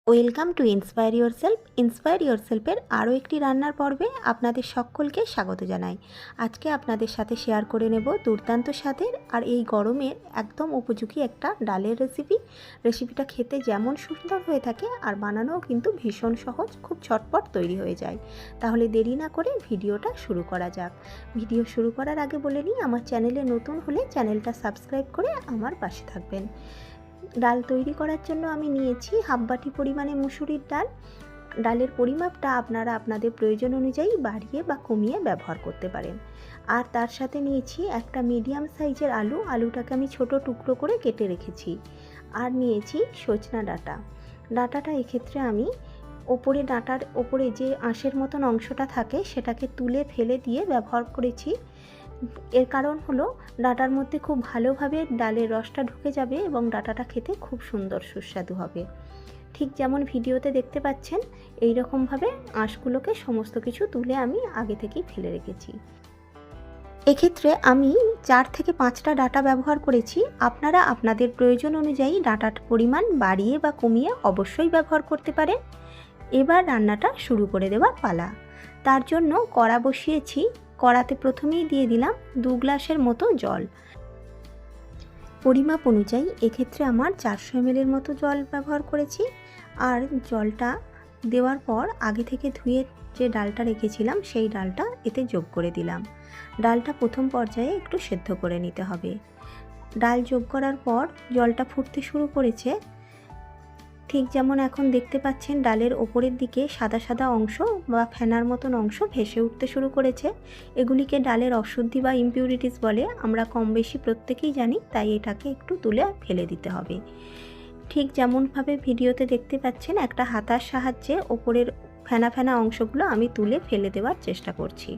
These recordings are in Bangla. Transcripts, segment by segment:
Welcome to inspire yourself. Inspire ইয়োরসেলফের আরও একটি রান্নার পর্বে আপনাদের সকলকে স্বাগত জানাই। আজকে আপনাদের সাথে শেয়ার করে নেব দুর্দান্ত স্বাদের আর এই গরমের একদম উপযোগী একটা ডালের রেসিপিটা খেতে যেমন সুন্দর হয়ে থাকে আর বানানোও কিন্তু ভীষণ সহজ, খুব ঝটপট তৈরি হয়ে যায়। তাহলে দেরি না করে ভিডিওটা শুরু করা যাক। ভিডিও শুরু করার আগে বলে নিই, আমার চ্যানেলে নতুন হলে চ্যানেলটা সাবস্ক্রাইব করে আমার পাশে থাকবেন। ডাল তৈরি করার জন্য আমি নিয়েছি হাফ বাটি পরিমাণে মুসুরির ডাল। ডালের পরিমাপটা আপনারা আপনাদের প্রয়োজন অনুযায়ী বাড়িয়ে বা কমিয়ে ব্যবহার করতে পারেন। আর তার সাথে নিয়েছি একটা মিডিয়াম সাইজের আলুটাকে আমি ছোট টুকরো করে কেটে রেখেছি। আর নিয়েছি সজনা ডাঁটাটা এক্ষেত্রে আমি ডাঁটার ওপরে যে আঁশের মতন অংশটা থাকে সেটাকে তুলে ফেলে দিয়ে ব্যবহার করেছি। এর কারণ হলো ডাঁটার মধ্যে খুব ভালোভাবে ডালের রসটা ঢুকে যাবে এবং ডাঁটাটা খেতে খুব সুন্দর সুস্বাদু হবে। ঠিক যেমন ভিডিওতে দেখতে পাচ্ছেন এই রকমভাবে আঁশগুলোকে সমস্ত কিছু তুলে আমি আগে থেকেই ফেলে রেখেছি। এক্ষেত্রে আমি 4 থেকে 5টা ডাঁটা ব্যবহার করেছি। আপনারা আপনাদের প্রয়োজন অনুযায়ী ডাঁটার পরিমাণ বাড়িয়ে বা কমিয়ে অবশ্যই ব্যবহার করতে পারেন। এবার রান্নাটা শুরু করে দেওয়ার পালা। তার জন্য কড়া বসিয়েছি। কড়াতে প্রথমেই দিয়ে দিলাম 2 গ্লাসের মতো জল। পরিমাপ অনুযায়ী এক্ষেত্রে আমার 400 ml মতো জল ব্যবহার করেছি। আর জলটা দেওয়ার পর আগে থেকে ধুয়ে যে ডালটা রেখেছিলাম সেই ডালটা এতে যোগ করে দিলাম। ডালটা প্রথম পর্যায়ে একটু সেদ্ধ করে নিতে হবে। ডাল যোগ করার পর জলটা ফুটতে শুরু করেছে। ঠিক যেমন এখন দেখতে পাচ্ছেন ডালের ওপরের দিকে সাদা সাদা অংশ বা ফেনার মতন অংশ ভেসে উঠতে শুরু করেছে। এগুলিকে ডালের অশুদ্ধি বা ইমপিউরিটিস বলে, আমরা কম বেশি প্রত্যেকেই জানি, তাই এটাকে একটু তুলে ফেলে দিতে হবে। ঠিক যেমনভাবে ভিডিওতে দেখতে পাচ্ছেন একটা হাতার সাহায্যে ওপরের ফেনা ফেনা অংশগুলো আমি তুলে ফেলে দেওয়ার চেষ্টা করছি।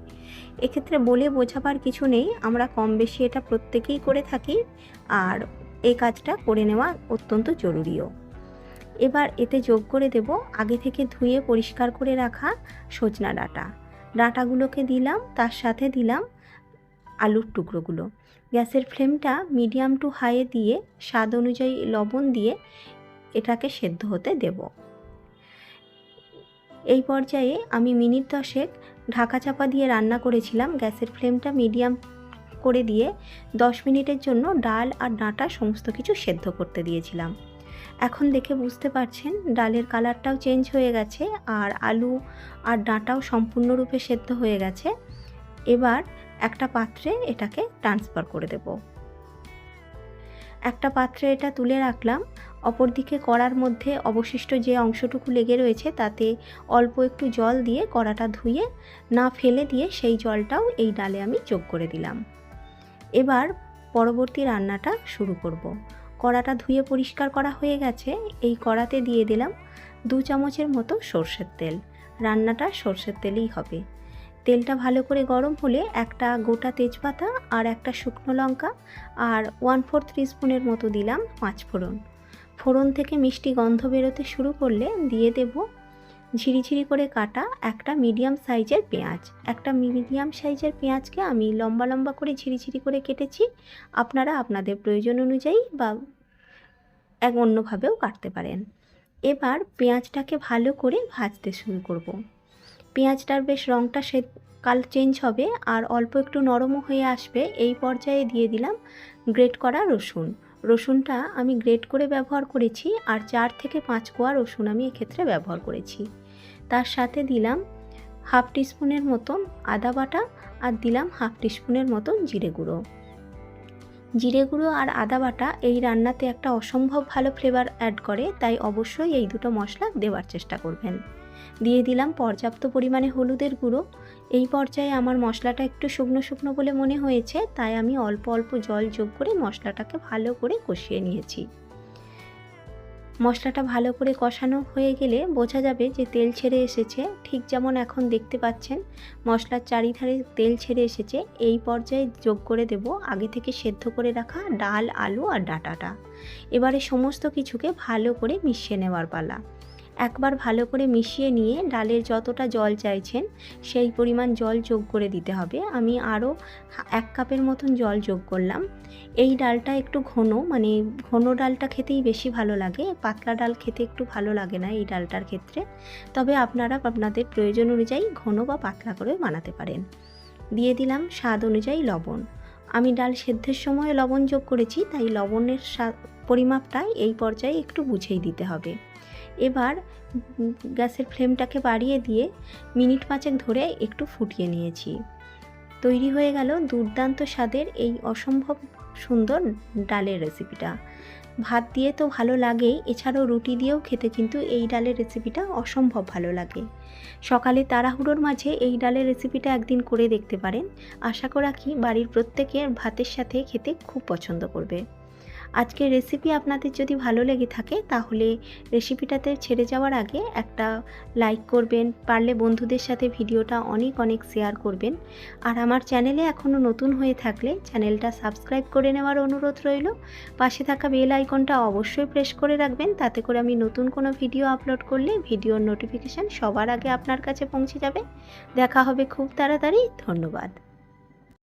এক্ষেত্রে বলে বোঝাবার কিছু নেই, আমরা কম বেশি এটা প্রত্যেকেই করে থাকি আর এই কাজটা করে নেওয়া অত্যন্ত জরুরিও। এবার এতে যোগ করে দেব আগে থেকে ধুয়ে পরিষ্কার করে রাখা সজনা ডাঁটাগুলোকে দিলাম, তার সাথে দিলাম আলুর টুকরোগুলো। গ্যাসের ফ্লেমটা মিডিয়াম টু হাইয়ে দিয়ে স্বাদ অনুযায়ী লবণ দিয়ে এটাকে সেদ্ধ হতে দেব। এই পর্যায়ে আমি মিনিট 10 ঢাকা চাপা দিয়ে রান্না করেছিলাম। গ্যাসের ফ্লেমটা মিডিয়াম করে দিয়ে 10 মিনিটের জন্য ডাল আর ডাঁটা সমস্ত কিছু সেদ্ধ করতে দিয়েছিলাম। এখন দেখে বুঝতে পারছেন ডালের কালারটাও চেঞ্জ হয়ে গেছে আর আলু আর ডাঁটাও সম্পূর্ণরূপে সেদ্ধ হয়ে গেছে। এবার একটা পাত্রে এটাকে ট্রান্সফার করে দেব। একটা পাত্রে এটা তুলে রাখলাম। অপরদিকে কড়ার মধ্যে অবশিষ্ট যে অংশটুকু লেগে রয়েছে তাতে অল্প একটু জল দিয়ে কড়াটা ধুয়ে না ফেলে দিয়ে সেই জলটাও এই ডালে আমি যোগ করে দিলাম। এবার পরবর্তী রান্নাটা শুরু করব। কড়াটা ধুয়ে পরিষ্কার করা হয়ে গেছে। এই কড়াতে দিয়ে দিলাম 2 চামচের মতো সর্ষের তেল। রান্নাটা সর্ষের তেলেই হবে। তেলটা ভালো করে গরম হলে একটা গোটা তেজপাতা আর একটা শুকনো লঙ্কা আর 1/4 টিস্পুনের মতো দিলাম 5 ফোড়ন। ফোড়ন থেকে মিষ্টি গন্ধ বেরোতে শুরু করলে দিয়ে দেব ঝিরিঝিরি করে কাটা একটা মিডিয়াম সাইজের পেঁয়াজ। একটা মিডিয়াম সাইজের পেঁয়াজকে আমি লম্বা লম্বা করে ঝিরিঝিরি করে কেটেছি। আপনারা আপনাদের প্রয়োজন অনুযায়ী বা অন্যভাবেও কাটতে পারেন। এবার পেঁয়াজটাকে ভালো করে ভাজতে শুরু করব। পেঁয়াজটার বেশ রঙটা কালার চেঞ্জ হবে আর অল্প একটু নরমও হয়ে আসবে। এই পর্যায়ে দিয়ে দিলাম গ্রেট করা রসুনটা আমি গ্রেট করে ব্যবহার করেছি আর 4 থেকে 5 কোয়া রসুন আমি এক্ষেত্রে ব্যবহার করেছি। তার সাথে দিলাম 1/2 টিস্পুনের মতন আদা বাটা আর দিলাম 1/2 টিস্পুনের মতন জিরে গুঁড়ো আর আদা বাটা এই রান্নাতে একটা অসম্ভব ভালো ফ্লেভার অ্যাড করে, তাই অবশ্যই এই দুটো মশলা দেওয়ার চেষ্টা করবেন। দিয়ে দিলাম পর্যাপ্ত পরিমাণে হলুদের গুঁড়ো। এই পর্যায়ে আমার মশলাটা একটু শুকনো শুকনো বলে মনে হয়েছে, তাই আমি অল্প অল্প জল যোগ করে মশলাটাকে ভালো করে কষিয়ে নিয়েছি। মশলাটা ভালো করে কষানো হয়ে গেলে বোঝা যাবে যে তেল ছেড়ে এসেছে। ঠিক যেমন এখন দেখতে পাচ্ছেন মশলার চারিধারে তেল ছেড়ে এসেছে। এই পর্যায়ে যোগ করে দেব আগে থেকে সেদ্ধ করে রাখা ডাল, আলু আর ডাঁটাটা। এবারে সমস্ত কিছুকে ভালো করে মিশিয়ে নেওয়ার পালা। একবার ভালো করে মিশিয়ে নিয়ে ডালের যতটা জল চাইছেন সেই পরিমাণ জল যোগ করে দিতে হবে। আমি আরও 1 কাপের মতন জল যোগ করলাম। এই ডালটা একটু ঘন, মানে ঘন ডালটা খেতেই বেশি ভালো লাগে, পাতলা ডাল খেতে একটু ভালো লাগে না এই ডালটার ক্ষেত্রে। তবে আপনারা আপনাদের প্রয়োজন অনুযায়ী ঘন বা পাতলা করে বানাতে পারেন। দিয়ে দিলাম স্বাদ অনুযায়ী লবণ। আমি ডাল সেদ্ধের সময় লবণ যোগ করেছি, তাই লবণের পরিমাপটা এই পর্যায়ে একটু বুঝেই দিতে হবে। এবার গ্যাসের ফ্লেমটাকে বাড়িয়ে দিয়ে মিনিট 5 ধরে একটু ফুটিয়ে নিয়েছি। তৈরি হয়ে গেল দুর্দান্ত স্বাদের এই অসম্ভব সুন্দর ডালের রেসিপিটা। ভাত দিয়ে তো ভালো লাগেই, এছাড়াও রুটি দিয়েও খেতে কিন্তু এই ডালের রেসিপিটা অসম্ভব ভালো লাগে। সকালে তাড়াহুড়োর মাঝে এই ডালের রেসিপিটা একদিন করে দেখতে পারেন। আশা করি বাড়ির প্রত্যেকে ভাতের সাথে খেতে খুব পছন্দ করবে। আজকের রেসিপি আপনাদের যদি ভালো লেগে থাকে তাহলে রেসিপিটাতে ছেড়ে যাওয়ার আগে একটা লাইক করবেন, পারলে বন্ধুদের সাথে ভিডিওটা অনেক শেয়ার করবেন। আর আমার চ্যানেলে এখনও নতুন হয়ে থাকলে চ্যানেলটা সাবস্ক্রাইব করে নেওয়ার অনুরোধ রইল। পাশে থাকা বেল আইকনটা অবশ্যই প্রেস করে রাখবেন, তাতে করে আমি নতুন কোনো ভিডিও আপলোড করলে ভিডিওর নোটিফিকেশান সবার আগে আপনার কাছে পৌঁছে যাবে। দেখা হবে খুব তাড়াতাড়ি। ধন্যবাদ।